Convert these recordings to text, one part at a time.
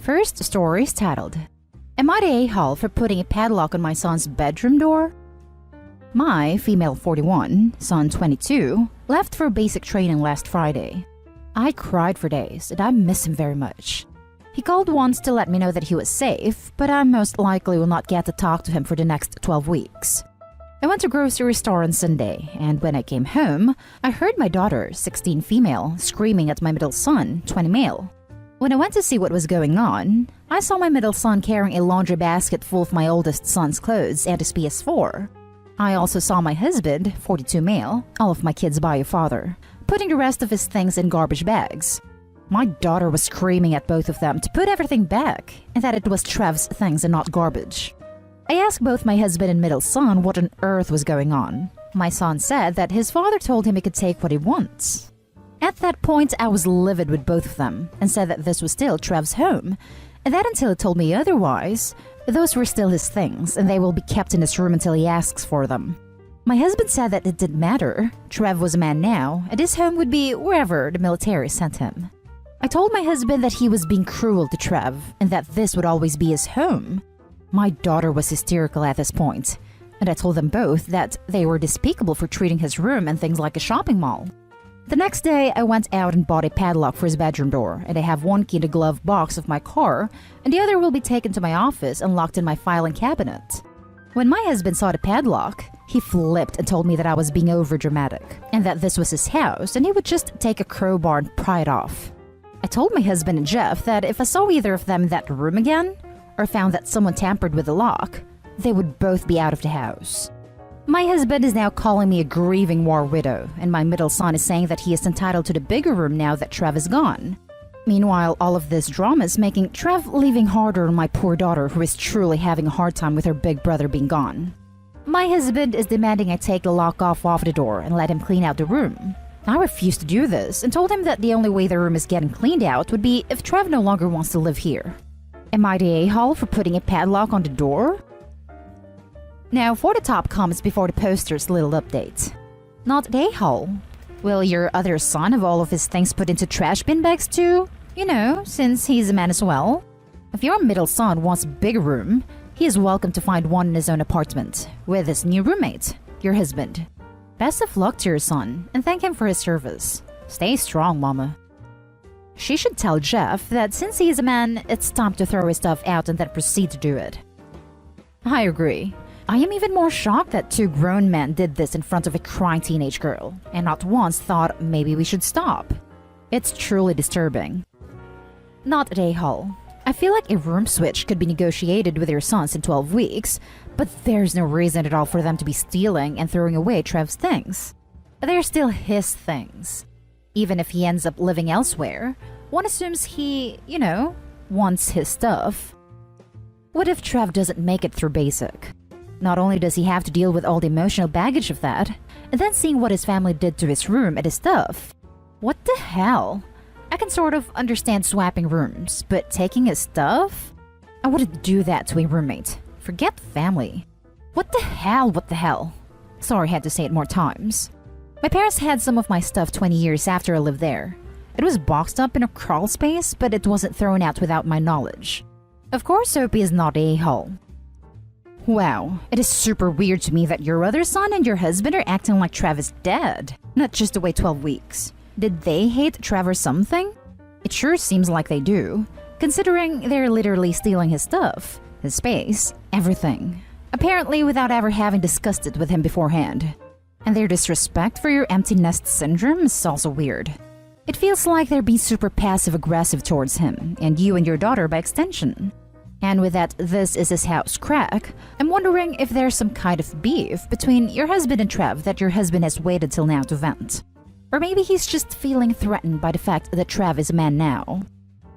First story is titled, Am I the a-hole for putting a padlock on my son's bedroom door? My female 41, son 22, left for basic training last Friday. I cried for days and I miss him very much. He called once to let me know that he was safe, but I most likely will not get to talk to him for the next 12 weeks. I went to grocery store on Sunday, and when I came home, I heard my daughter, 16 female, screaming at my middle son, 20 male. When I went to see what was going on, I saw my middle son carrying a laundry basket full of my oldest son's clothes and his PS4. I also saw my husband, 42 male, all of my kids' bio father, putting the rest of his things in garbage bags. My daughter was screaming at both of them to put everything back, and that it was Trev's things and not garbage. I asked both my husband and middle son what on earth was going on. My son said that his father told him he could take what he wants. At that point, I was livid with both of them and said that this was still Trev's home, and that until he told me otherwise, those were still his things and they will be kept in his room until he asks for them. My husband said that it didn't matter. Trev was a man now, and his home would be wherever the military sent him. I told my husband that he was being cruel to Trev and that this would always be his home. My daughter was hysterical at this point, and I told them both that they were despicable for treating his room and things like a shopping mall. The next day, I went out and bought a padlock for his bedroom door, and I have one key in the glove box of my car, and the other will be taken to my office and locked in my filing cabinet. When my husband saw the padlock, he flipped and told me that I was being overdramatic, and that this was his house and he would just take a crowbar and pry it off. I told my husband and Jeff that if I saw either of them in that room again, or found that someone tampered with the lock, they would both be out of the house. My husband is now calling me a grieving war widow, and my middle son is saying that he is entitled to the bigger room now that Trev is gone. Meanwhile, all of this drama is making Trev leaving harder on my poor daughter, who is truly having a hard time with her big brother being gone. My husband is demanding I take the lock off the door and let him clean out the room. I refused to do this and told him that the only way the room is getting cleaned out would be if Trev no longer wants to live here. Am I the a-hole for putting a padlock on the door? Now for the top comments before the poster's little update. Not the a-hole. Will your other son have all of his things put into trash bin bags too? You know, since he's a man as well. If your middle son wants a bigger room, he is welcome to find one in his own apartment, with his new roommate, your husband. Best of luck to your son, and thank him for his service. Stay strong, mama. She should tell Jeff that since he is a man, it's time to throw his stuff out and then proceed to do it. I agree. I am even more shocked that two grown men did this in front of a crying teenage girl, and not once thought maybe we should stop. It's truly disturbing. Not at a-hole. I feel like a room switch could be negotiated with your sons in 12 weeks, but there's no reason at all for them to be stealing and throwing away Trev's things. They're still his things. Even if he ends up living elsewhere, one assumes he, wants his stuff. What if Trev doesn't make it through basic? Not only does he have to deal with all the emotional baggage of that, and then seeing what his family did to his room and his stuff. What the hell? I can sort of understand swapping rooms, but taking his stuff? I wouldn't do that to a roommate. Forget family. What the hell? Sorry I had to say it more times. My parents had some of my stuff 20 years after I lived there. It was boxed up in a crawl space, but it wasn't thrown out without my knowledge. Of course Soapy is not a hole. Wow, it is super weird to me that your other son and your husband are acting like Trev is dead, not just to wait 12 weeks. Did they hate Trev or something? It sure seems like they do, considering they're literally stealing his stuff, his space, everything. Apparently without ever having discussed it with him beforehand. And their disrespect for your empty nest syndrome is also weird. It feels like they're being super passive-aggressive towards him, and you and your daughter by extension. And with that "this is his house" crack, I'm wondering if there's some kind of beef between your husband and Trev that your husband has waited till now to vent. Or maybe he's just feeling threatened by the fact that Trev is a man now.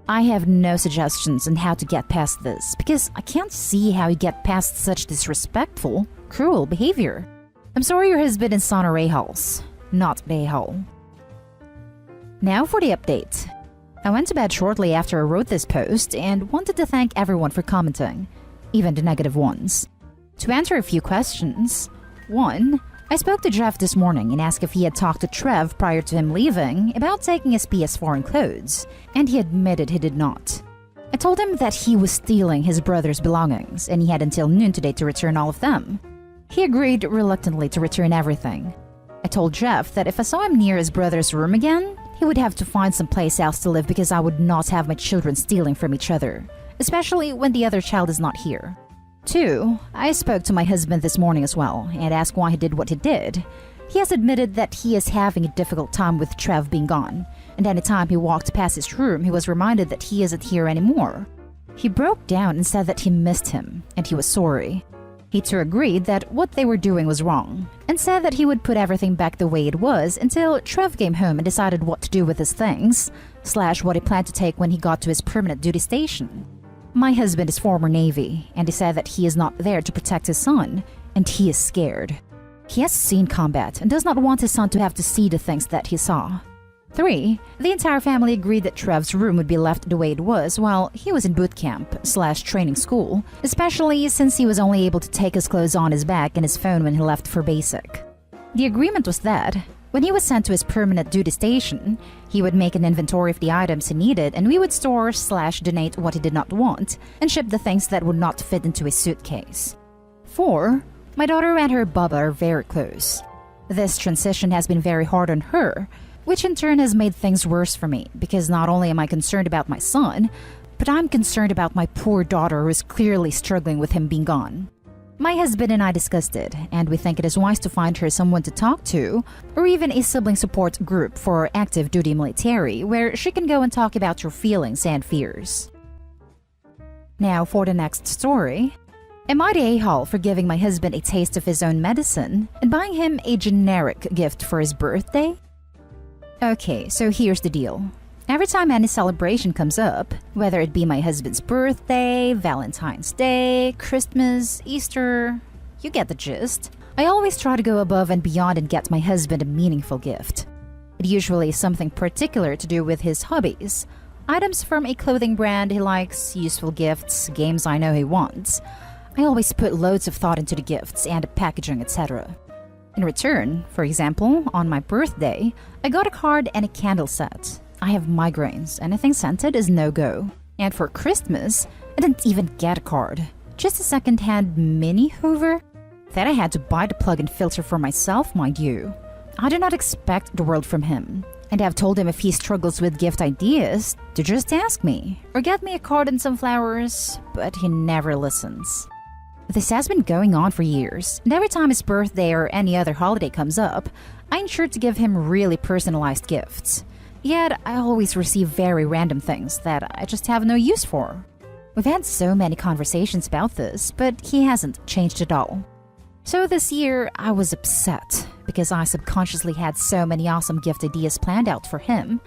I have no suggestions on how to get past this, because I can't see how you get past such disrespectful, cruel behavior. I'm sorry your husband and son are a-holes, not a-hole. Now for the update. I went to bed shortly after I wrote this post and wanted to thank everyone for commenting, even the negative ones. To answer a few questions. 1. I spoke to Jeff this morning and asked if he had talked to Trev prior to him leaving about taking his PS4 and clothes, and he admitted he did not. I told him that he was stealing his brother's belongings and he had until noon today to return all of them. He agreed reluctantly to return everything. I told Jeff that if I saw him near his brother's room again, he would have to find someplace else to live because I would not have my children stealing from each other, especially when the other child is not here. 2. I spoke to my husband this morning as well and asked why he did what he did. He has admitted that he is having a difficult time with Trev being gone, and anytime he walked past his room, he was reminded that he isn't here anymore. He broke down and said that he missed him, and he was sorry. He too agreed that what they were doing was wrong, and said that he would put everything back the way it was until Trev came home and decided what to do with his things, / what he planned to take when he got to his permanent duty station. My husband is former Navy, and he said that he is not there to protect his son, and he is scared. He has seen combat and does not want his son to have to see the things that he saw. 3. The entire family agreed that Trev's room would be left the way it was while he was in boot camp / training school, especially since he was only able to take his clothes on his back and his phone when he left for basic. The agreement was that when he was sent to his permanent duty station, he would make an inventory of the items he needed and we would store / donate what he did not want and ship the things that would not fit into his suitcase. 4. My daughter and her Bubba are very close. This transition has been very hard on her, which in turn has made things worse for me because not only am I concerned about my son, but I'm concerned about my poor daughter who is clearly struggling with him being gone. My husband and I discussed it, and we think it is wise to find her someone to talk to, or even a sibling support group for active duty military where she can go and talk about her feelings and fears. Now for the next story. Am I the a-hole for giving my husband a taste of his own medicine and buying him a generic gift for his birthday? Okay, so here's the deal. Every time any celebration comes up, whether it be my husband's birthday, Valentine's Day, Christmas, Easter, you get the gist, I always try to go above and beyond and get my husband a meaningful gift. It usually is something particular to do with his hobbies. Items from a clothing brand he likes, useful gifts, games I know he wants. I always put loads of thought into the gifts and the packaging, etc. In return, for example, on my birthday, I got a card and a candle set. I have migraines, anything scented is no-go. And for Christmas, I didn't even get a card. Just a second-hand mini Hoover that I had to buy the plug and filter for myself, mind you. I do not expect the world from him, and I've told him if he struggles with gift ideas, to just ask me, or get me a card and some flowers, but he never listens. This has been going on for years, and every time his birthday or any other holiday comes up, I ensure to give him really personalized gifts. Yet, I always receive very random things that I just have no use for. We've had so many conversations about this, but he hasn't changed at all. So this year, I was upset because I subconsciously had so many awesome gift ideas planned out for him,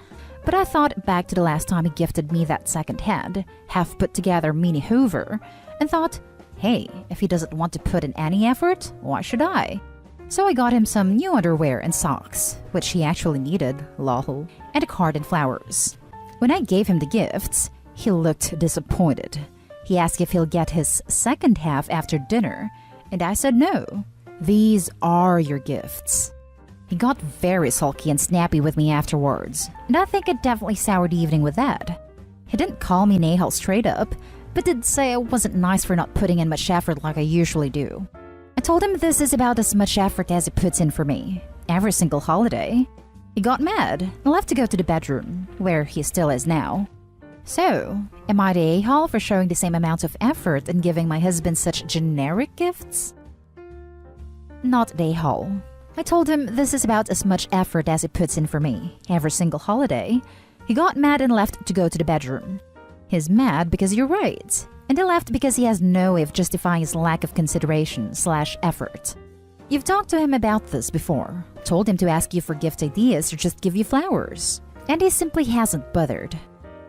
but I thought back to the last time he gifted me that second-hand, half-put-together mini Hoover, and thought, hey, if he doesn't want to put in any effort, why should I? So I got him some new underwear and socks, which he actually needed, lol, and a card and flowers. When I gave him the gifts, he looked disappointed. He asked if he'll get his second half after dinner, and I said no. These are your gifts. He got very sulky and snappy with me afterwards, and I think it definitely soured the evening with that. He didn't call me an a-hole straight up, but did say I wasn't nice for not putting in much effort like I usually do. I told him this is about as much effort as he puts in for me, every single holiday. He got mad and left to go to the bedroom, where he still is now. So, am I the a-hole for showing the same amount of effort and giving my husband such generic gifts? Not the a-hole. I told him this is about as much effort as he puts in for me, every single holiday. He got mad and left to go to the bedroom. He's mad because you're right, and he left because he has no way of justifying his lack of consideration / effort. You've talked to him about this before, told him to ask you for gift ideas or just give you flowers, and he simply hasn't bothered.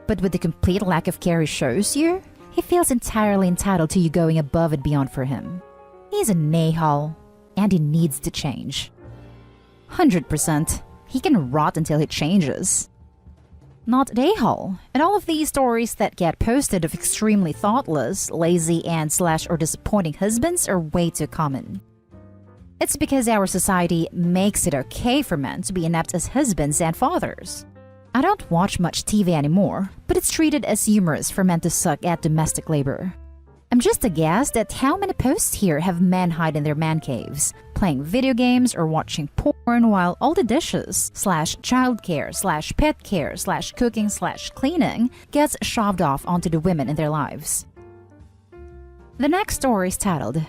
But with the complete lack of care he shows you, he feels entirely entitled to you going above and beyond for him. He's an a-hole, and he needs to change. 100%. He can rot until he changes. Not the a-hole, and all of these stories that get posted of extremely thoughtless, lazy, and / or disappointing husbands are way too common. It's because our society makes it okay for men to be inept as husbands and fathers. I don't watch much TV anymore, but it's treated as humorous for men to suck at domestic labor. I'm just aghast at how many posts here have men hide in their man caves, playing video games or watching porn while all the dishes / childcare / pet care / cooking / cleaning gets shoved off onto the women in their lives. The next story is titled,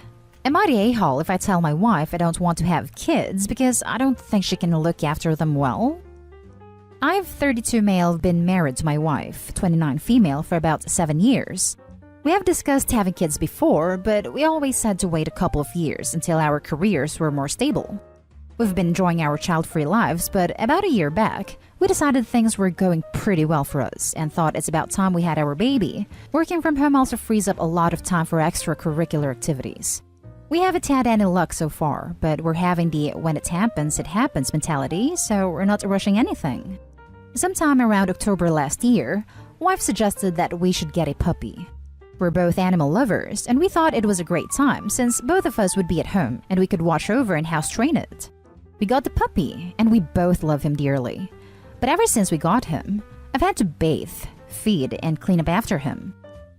"Am I the a-hole if I tell my wife I don't want to have kids because I don't think she can look after them well?" I've 32 male been married to my wife, 29 female, for about 7 years. We have discussed having kids before, but we always had to wait a couple of years until our careers were more stable. We've been enjoying our child-free lives, but about a year back, we decided things were going pretty well for us and thought it's about time we had our baby. Working from home also frees up a lot of time for extracurricular activities. We haven't had any luck so far, but we're having the when it happens mentality, so we're not rushing anything. Sometime around October last year, wife suggested that we should get a puppy. We're both animal lovers, and we thought it was a great time since both of us would be at home and we could watch over and house train it. We got the puppy, and we both love him dearly. But ever since we got him, I've had to bathe, feed, and clean up after him.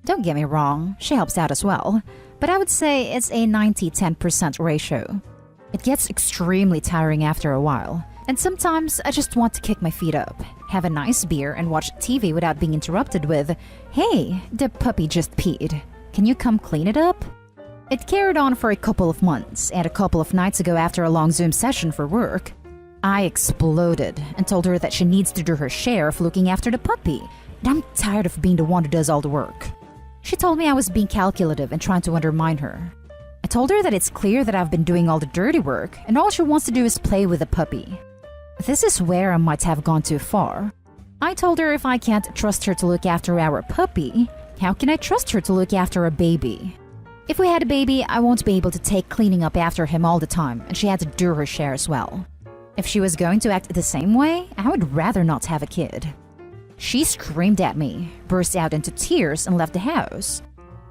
Don't get me wrong, she helps out as well, but I would say it's a 90-10% ratio. It gets extremely tiring after a while, and sometimes I just want to kick my feet up, have a nice beer, and watch TV without being interrupted with, "Hey, the puppy just peed. Can you come clean it up?" It carried on for a couple of months, and a couple of nights ago after a long Zoom session for work, I exploded and told her that she needs to do her share of looking after the puppy, and I'm tired of being the one who does all the work. She told me I was being calculative and trying to undermine her. I told her that it's clear that I've been doing all the dirty work, and all she wants to do is play with the puppy. This is where I might have gone too far. I told her if I can't trust her to look after our puppy, how can I trust her to look after a baby? If we had a baby, I won't be able to take cleaning up after him all the time, and she had to do her share as well. If she was going to act the same way, I would rather not have a kid. She screamed at me, burst out into tears, and left the house.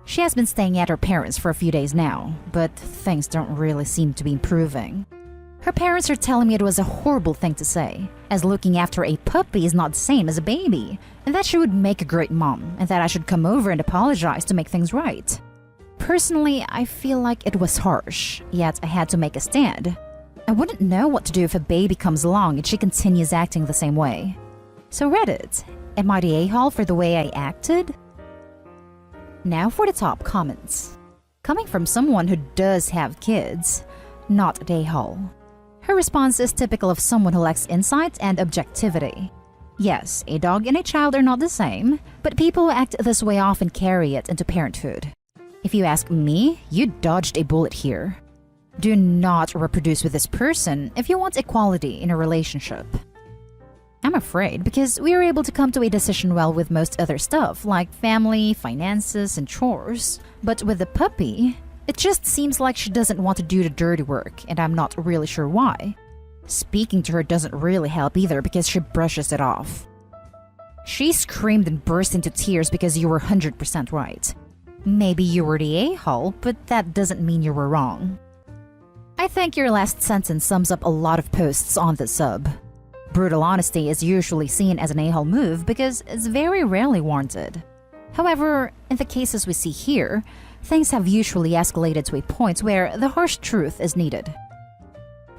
She has been staying at her parents for a few days now, but things don't really seem to be improving. Her parents are telling me it was a horrible thing to say, as looking after a puppy is not the same as a baby, and that she would make a great mom, and that I should come over and apologize to make things right. Personally, I feel like it was harsh, yet I had to make a stand. I wouldn't know what to do if a baby comes along and she continues acting the same way. So Reddit, am I the a-hole for the way I acted? Now for the top comments. Coming from someone who does have kids, not the a-hole. Her response is typical of someone who lacks insight and objectivity. Yes, a dog and a child are not the same, but people who act this way often carry it into parenthood. If you ask me, you dodged a bullet here. Do not reproduce with this person if you want equality in a relationship. I'm afraid because we were able to come to a decision well with most other stuff like family, finances, and chores. But with the puppy, it just seems like she doesn't want to do the dirty work, and I'm not really sure why. Speaking to her doesn't really help either because she brushes it off. She screamed and burst into tears because you were 100% right. Maybe you were the a-hole, but that doesn't mean you were wrong. I think your last sentence sums up a lot of posts on the sub. Brutal honesty is usually seen as an a-hole move because it's very rarely warranted. However, in the cases we see here, things have usually escalated to a point where the harsh truth is needed.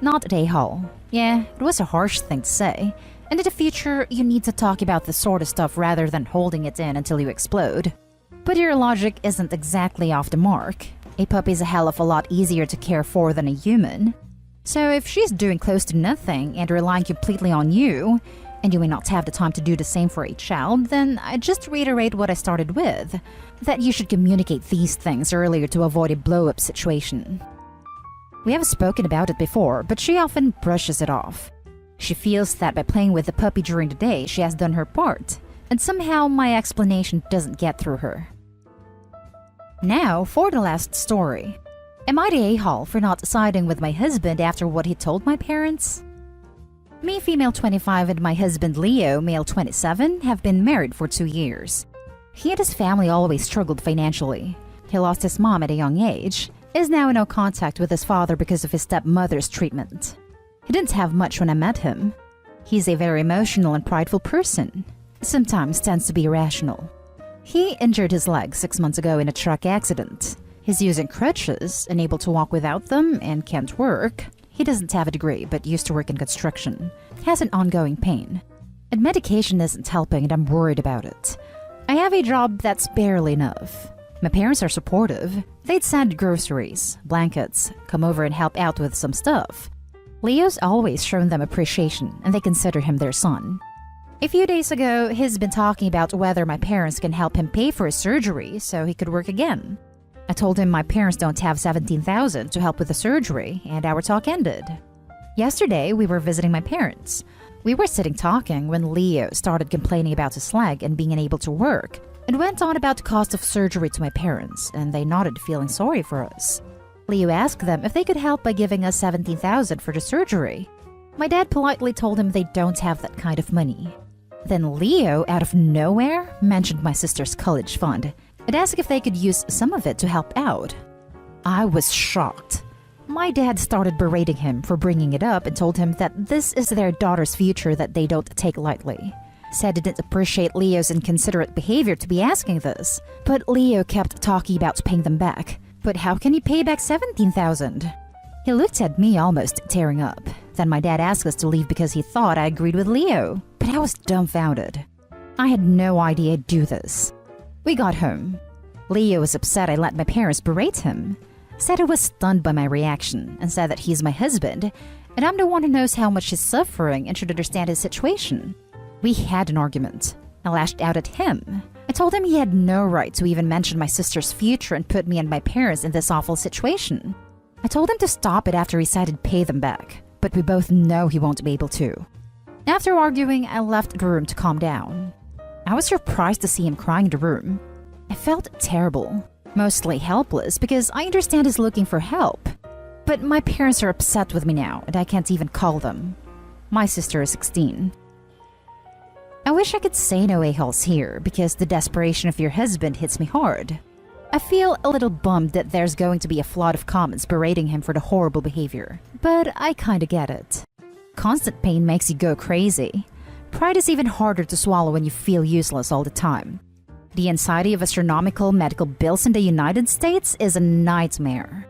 Not an a-hole. Yeah, it was a harsh thing to say, and in the future you need to talk about this sort of stuff rather than holding it in until you explode. But your logic isn't exactly off the mark. A puppy is a hell of a lot easier to care for than a human. So if she's doing close to nothing and relying completely on you, and you may not have the time to do the same for a child, then I just reiterate what I started with, that you should communicate these things earlier to avoid a blow-up situation. We have spoken about it before, but she often brushes it off. She feels that by playing with the puppy during the day, she has done her part, and somehow my explanation doesn't get through her. Now for the last story. Am I the a-hole for not siding with my husband after what he told my parents? Me, female 25, and my husband Leo, male 27, have been married for 2 years. He and his family always struggled financially. He lost his mom at a young age, is now in no contact with his father because of his stepmother's treatment. He didn't have much when I met him. He's a very emotional and prideful person. Sometimes tends to be irrational. He injured his leg 6 months ago in a truck accident. He's using crutches, unable to walk without them, and can't work. He doesn't have a degree, but used to work in construction. Has an ongoing pain. And medication isn't helping, and I'm worried about it. I have a job that's barely enough. My parents are supportive. They'd send groceries, blankets, come over and help out with some stuff. Leo's always shown them appreciation, and they consider him their son. A few days ago, he's been talking about whether my parents can help him pay for his surgery so he could work again. I told him my parents don't have $17,000 to help with the surgery, and our talk ended. Yesterday, we were visiting my parents. We were sitting talking when Leo started complaining about his leg and being unable to work, and went on about the cost of surgery to my parents, and they nodded, feeling sorry for us. Leo asked them if they could help by giving us $17,000 for the surgery. My dad politely told him they don't have that kind of money. Then Leo, out of nowhere, mentioned my sister's college fund and asked if they could use some of it to help out. I was shocked. My dad started berating him for bringing it up and told him that this is their daughter's future that they don't take lightly. Said he didn't appreciate Leo's inconsiderate behavior to be asking this, but Leo kept talking about paying them back. But how can he pay back $17,000? He looked at me almost tearing up. Then my dad asked us to leave because he thought I agreed with Leo, but I was dumbfounded. I had no idea I'd do this. We got home. Leo was upset I let my parents berate him. Said he was stunned by my reaction and said that he's my husband and I'm the one who knows how much he's suffering and should understand his situation. We had an argument. I lashed out at him. I told him he had no right to even mention my sister's future and put me and my parents in this awful situation. I told him to stop it after he said he'd pay them back, but we both know he won't be able to. After arguing, I left the room to calm down. I was surprised to see him crying in the room. I felt terrible, mostly helpless because I understand he's looking for help. But my parents are upset with me now and I can't even call them. My sister is 16. I wish I could say no a-holes here because the desperation of your husband hits me hard. I feel a little bummed that there's going to be a flood of comments berating him for the horrible behavior, but I kinda get it. Constant pain makes you go crazy. Pride is even harder to swallow when you feel useless all the time. The anxiety of astronomical medical bills in the United States is a nightmare.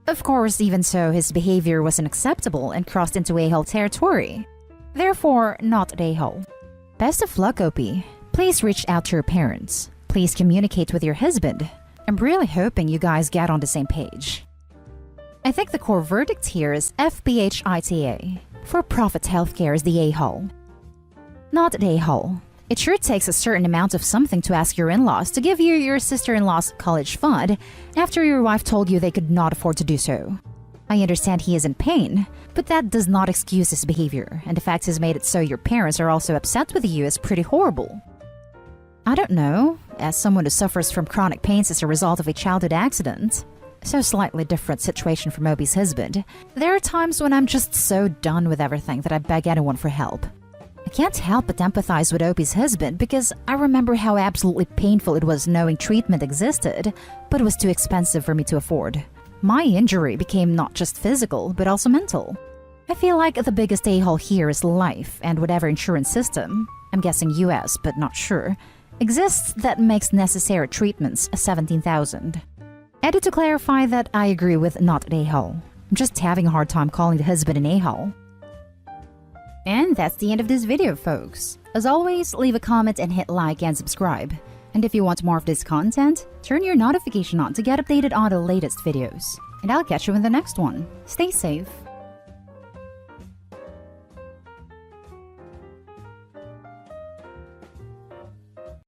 Of course, even so, his behavior was unacceptable and crossed into a-hole territory. Therefore, not an a-hole. Best of luck, Opie. Please reach out to your parents. Please communicate with your husband. I'm really hoping you guys get on the same page. I think the core verdict here is FPHITA. For-profit healthcare is the a-hole. Not an a-hole. It sure takes a certain amount of something to ask your in-laws to give you your sister-in-law's college fund after your wife told you they could not afford to do so. I understand he is in pain, but that does not excuse his behavior, and the fact has made it so your parents are also upset with you is pretty horrible. I don't know, as someone who suffers from chronic pains as a result of a childhood accident, so slightly different situation from Opie's husband, there are times when I'm just so done with everything that I beg anyone for help. I can't help but empathize with Opie's husband because I remember how absolutely painful it was knowing treatment existed, but it was too expensive for me to afford. My injury became not just physical, but also mental. I feel like the biggest a-hole here is life and whatever insurance system, I'm guessing US but not sure, exists that makes necessary treatments $17,000. Added to clarify that I agree with not an a-hole. I'm just having a hard time calling the husband an a-hole. And that's the end of this video, folks. As always, leave a comment and hit like and subscribe. And if you want more of this content, turn your notification on to get updated on the latest videos. And I'll catch you in the next one. Stay safe.